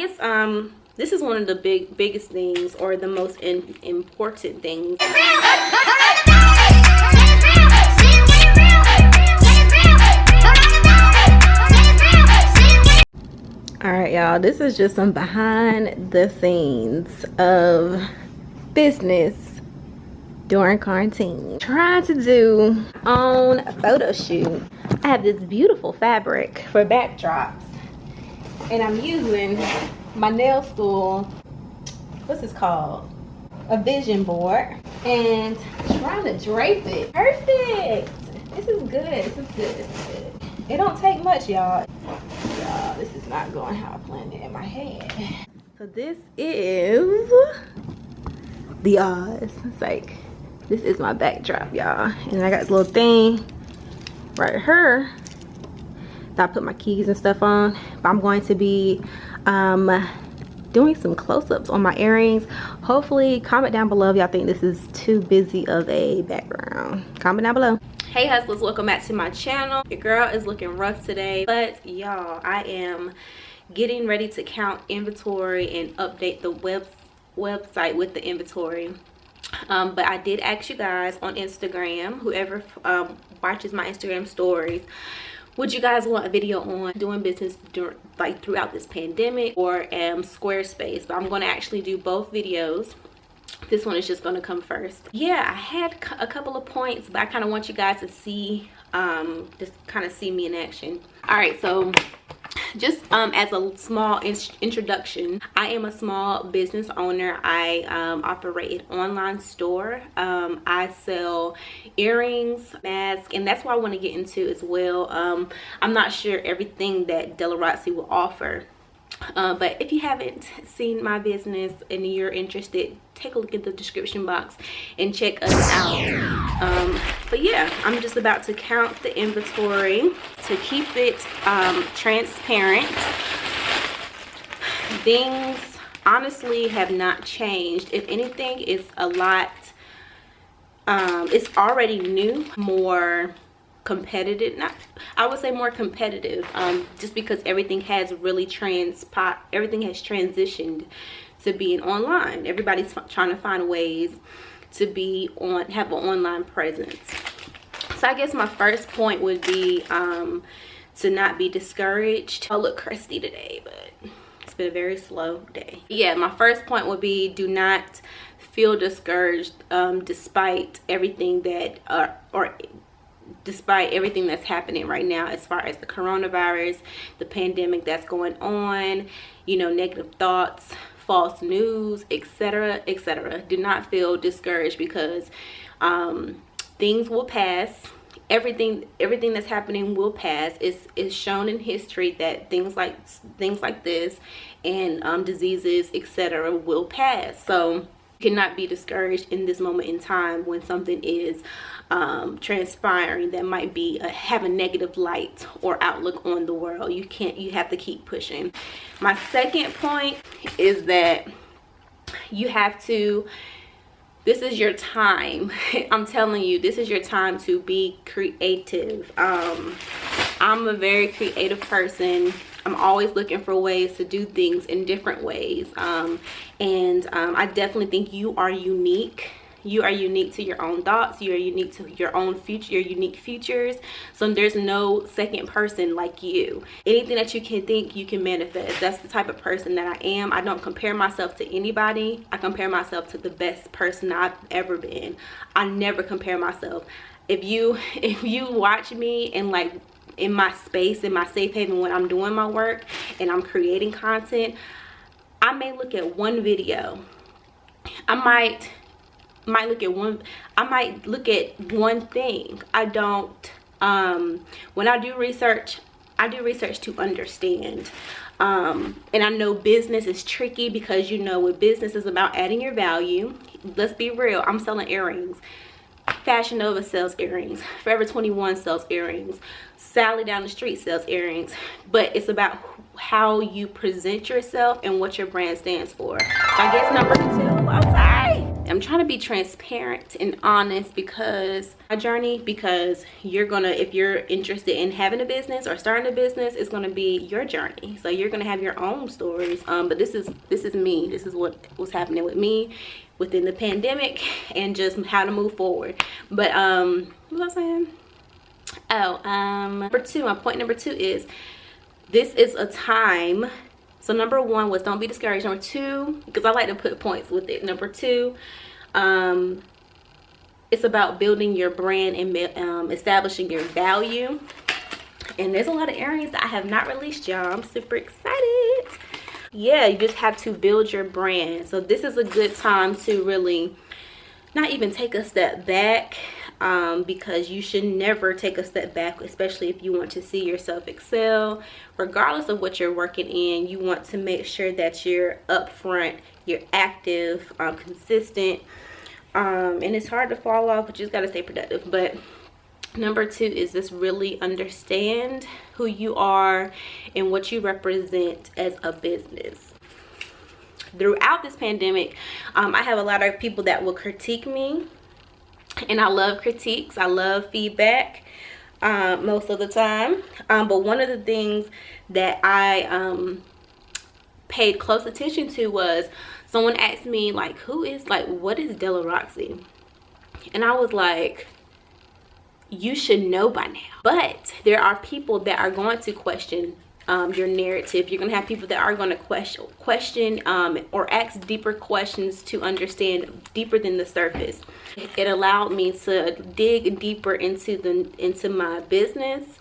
guess this is one of the biggest things, or the most important things. All right, y'all, this is just some behind the scenes of business during quarantine. Trying to do on a photo shoot. I have this beautiful fabric for backdrops, and I'm using my nail stool, what's this called, a vision board, and trying to drape it. Perfect. This is good. This is good. This is good. It don't take much, y'all. Y'all, this is not going how I planned it in my head. So this is the Oz. It's like, this is my backdrop, y'all, and I got this little thing right here that I put my keys and stuff on. But I'm going to be doing some close-ups on my earrings. Hopefully, comment down below if y'all think this is too busy of a background. Comment down below. Hey hustlers, welcome back to my channel. Your girl is looking rough today, but y'all, I am getting ready to count inventory and update the website with the inventory. But I did ask you guys on Instagram, whoever watches my Instagram stories, would you guys want a video on doing business like throughout this pandemic, or Squarespace? But I'm going to actually do both videos. This one is just going to come first. Yeah, I had a couple of points, but I kind of want you guys to see, just kind of see me in action. All right, so just as a small introduction, I am a small business owner. I operate an online store. I sell earrings, masks, and that's what I want to get into as well. I'm not sure everything that Della Rossi will offer. But if you haven't seen my business and you're interested, take a look at the description box and check us out. But yeah, I'm just about to count the inventory to keep it transparent. Things honestly have not changed. If anything, it's a lot, it's already new, more competitive. Not, I would say more competitive, just because everything has really everything has transitioned to being online. Everybody's trying to find ways to have an online presence. So I guess my first point would be to not be discouraged. I look crusty today, but it's been a very slow day. Yeah, my first point would be, do not feel discouraged despite everything that despite everything that's happening right now, as far as the coronavirus, the pandemic that's going on, you know, negative thoughts, false news, etc., etc. Do not feel discouraged, because things will pass. Everything that's happening will pass. It's shown in history that things like this and diseases, etc., will pass. So you cannot be discouraged in this moment in time when something is transpiring that might be have a negative light or outlook on the world. You have to keep pushing. My second point is that you have to, this is your time. I'm telling you, this is your time to be creative. I'm a very creative person. I'm always looking for ways to do things in different ways. And I definitely think you are unique. You are unique to your own thoughts. You are unique to your own future, your unique futures. So there's no second person like you. Anything that you can think, you can manifest. That's the type of person that I am. I don't compare myself to anybody. I compare myself to the best person I've ever been. I never compare myself. If you watch me and like in my space, in my safe haven, when I'm doing my work and I'm creating content, I may look at one video. I might look at one thing. I don't when I do research to understand. And I know business is tricky, because you know, with business is about adding your value. Let's be real, I'm selling earrings. Fashion Nova sells earrings. Forever 21 sells earrings. Sally down the street sells earrings. But it's about how you present yourself and what your brand stands for. So I guess number two, I'm sorry, I'm trying to be transparent and honest because my journey, because you're gonna, if you're interested in having a business or starting a business, it's gonna be your journey. So you're gonna have your own stories. But this is me. This is what was happening with me within the pandemic and just how to move forward. But what was I saying? Oh, number two, my point number two is this is a time. So number one was don't be discouraged. Number two, because I like to put points with it. Number two, it's about building your brand and establishing your value. And there's a lot of areas that I have not released, y'all. I'm super excited. Yeah, you just have to build your brand. So this is a good time to really not even take a step back, because you should never take a step back, especially if you want to see yourself excel. Regardless of what you're working in, you want to make sure that you're upfront, you're active, consistent, and it's hard to fall off, but you just got to stay productive. But number two is just really understand who you are and what you represent as a business. Throughout this pandemic, I have a lot of people that will critique me, and I love critiques. I love feedback most of the time. But one of the things that I paid close attention to was someone asked me, like, what is Della Roxy? And I was like, you should know by now. But there are people that are going to question your narrative. You're gonna have people that are going to question or ask deeper questions to understand deeper than the surface. It allowed me to dig deeper into my business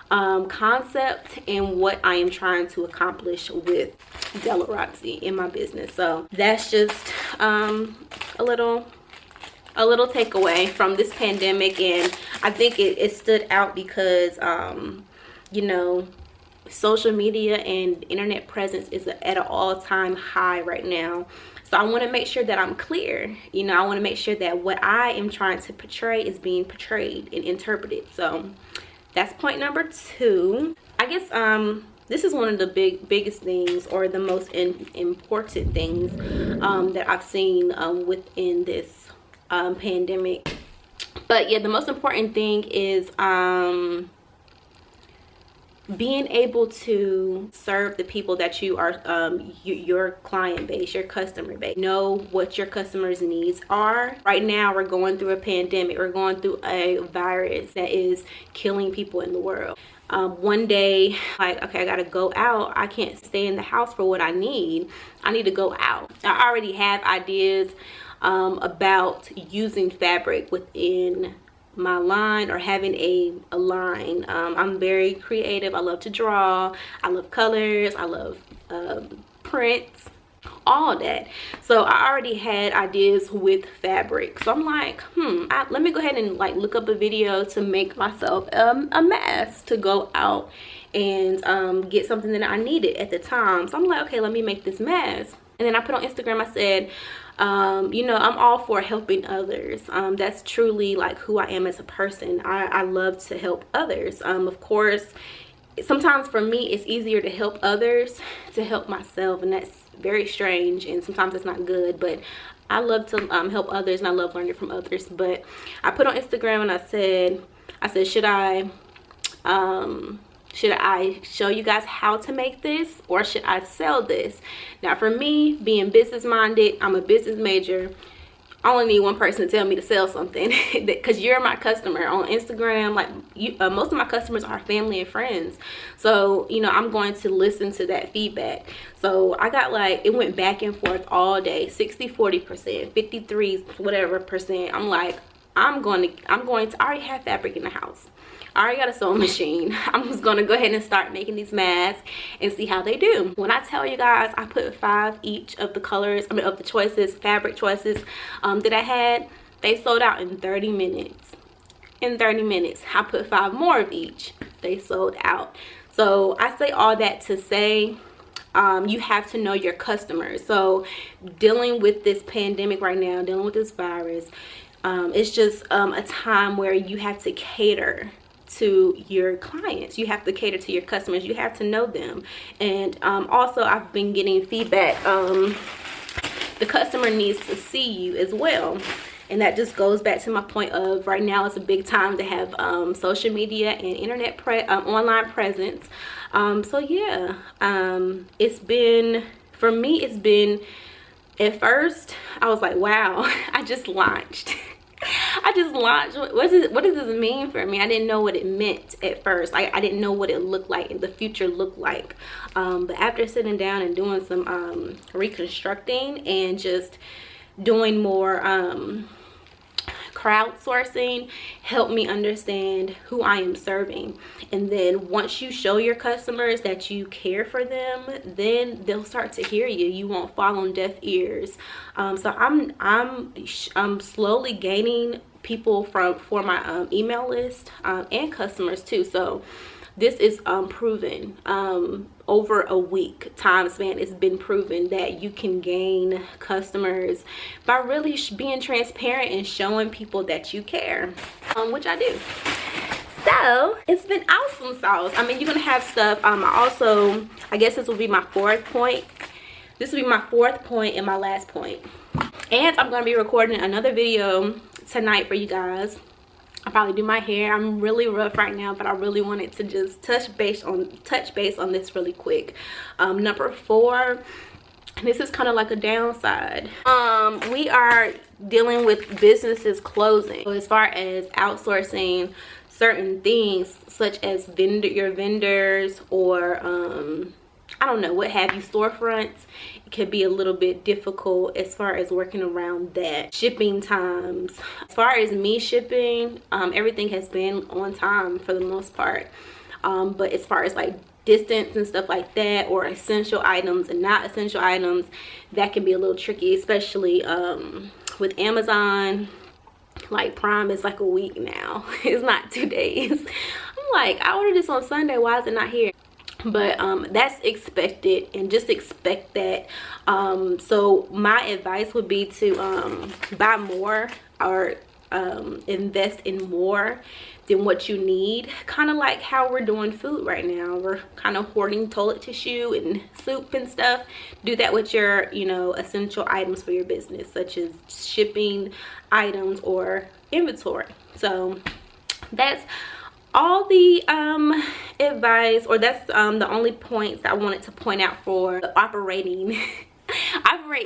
concept and what I am trying to accomplish with Della Roxy in my business. So that's just a little takeaway from this pandemic, and I think it stood out because you know, social media and internet presence is at an all-time high right now. So I want to make sure that I'm clear. You know, I want to make sure that what I am trying to portray is being portrayed and interpreted. So that's point number two. I guess this is one of the biggest things, or the most important things that I've seen within this pandemic. But yeah, the most important thing is being able to serve the people that you are, your client base, your customer base. Know what your customers' needs are. Right now, we're going through a pandemic. We're going through a virus that is killing people in the world. One day, like, okay, I gotta go out. I can't stay in the house for what I need. I need to go out. I already have ideas about using fabric within my line, or having a line. I'm very creative. I love to draw. I love colors. I love prints, all that. So I already had ideas with fabric. So I'm like, let me go ahead and like look up a video to make myself a mask to go out and get something that I needed at the time. So I'm like, okay, let me make this mask. And then I put on Instagram, I said, you know, I'm all for helping others. That's truly like who I am as a person. I love to help others. Of course, sometimes for me, it's easier to help others to help myself, and that's very strange, and sometimes it's not good, but I love to help others, and I love learning from others. But I put on Instagram and I said, should I show you guys how to make this, or should I sell this? Now, for me, being business minded, I'm a business major. I only need one person to tell me to sell something, because you're my customer on Instagram. Like, most of my customers are family and friends. So, you know, I'm going to listen to that feedback. So I got, like, it went back and forth all day, 60-40%, 53 whatever percent. I'm like, I already have fabric in the house. I already got a sewing machine. I'm just gonna go ahead and start making these masks and see how they do. When I tell you guys, I put 5 each of the colors, of the choices, fabric choices that I had. They sold out in 30 minutes. In 30 minutes, I put 5 more of each. They sold out. So I say all that to say, you have to know your customers. So dealing with this pandemic right now, dealing with this virus, it's just a time where you have to cater to your clients. You have to cater to your customers. You have to know them. And also, I've been getting feedback the customer needs to see you as well. And that just goes back to my point of right now it's a big time to have social media and internet online presence. So yeah, it's been, for me, it's been, at first I was like, wow, I just launched. I just launched. What does this mean for me? I didn't know what it meant at first. I didn't know what it looked like and the future looked like. But after sitting down and doing some reconstructing and just doing more crowdsourcing, helped me understand who I am serving. And then once you show your customers that you care for them, then they'll start to hear you. You won't fall on deaf ears. So I'm slowly gaining people for my email list and customers too. So this is proven over a week time span. It's been proven that you can gain customers by really being transparent and showing people that you care, which I do. So it's been awesome sauce. I mean, you're gonna have stuff. I guess this will be my fourth point. This will be my fourth point and my last point. And I'm gonna be recording another video tonight for you guys. I'll probably do my hair. I'm really rough right now, but I really wanted to just touch base on this really quick. Number 4, this is kind of like a downside. We are dealing with businesses closing. So as far as outsourcing certain things, such as your vendors, or I don't know, what have you, storefronts, it could be a little bit difficult as far as working around that. Shipping times. As far as me shipping, everything has been on time for the most part. But as far as like distance and stuff like that, or essential items and not essential items, that can be a little tricky, especially with Amazon. Like Prime is like a week now. It's not 2 days. I'm like, I ordered this on Sunday, why is it not here? But that's expected, and just expect that. So my advice would be to buy more, or invest in more than what you need. Kind of like how we're doing food right now. We're kind of hoarding toilet tissue and soup and stuff. Do that with your, you know, essential items for your business, such as shipping items or inventory. So that's all the advice, or that's the only points I wanted to point out for operating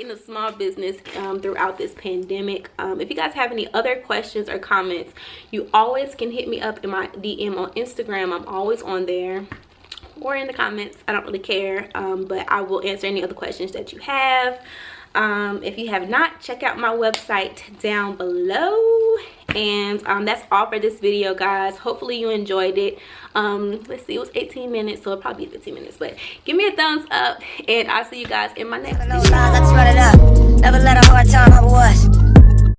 a small business throughout this pandemic. If you guys have any other questions or comments, you always can hit me up in my DM on Instagram. I'm always on there, or in the comments. I don't really care, but I will answer any other questions that you have. If you have not, check out my website down below. And that's all for this video, guys. Hopefully you enjoyed it. Let's see, it was 18 minutes, so it'll probably be 15 minutes, but give me a thumbs up, and I'll see you guys in my next video.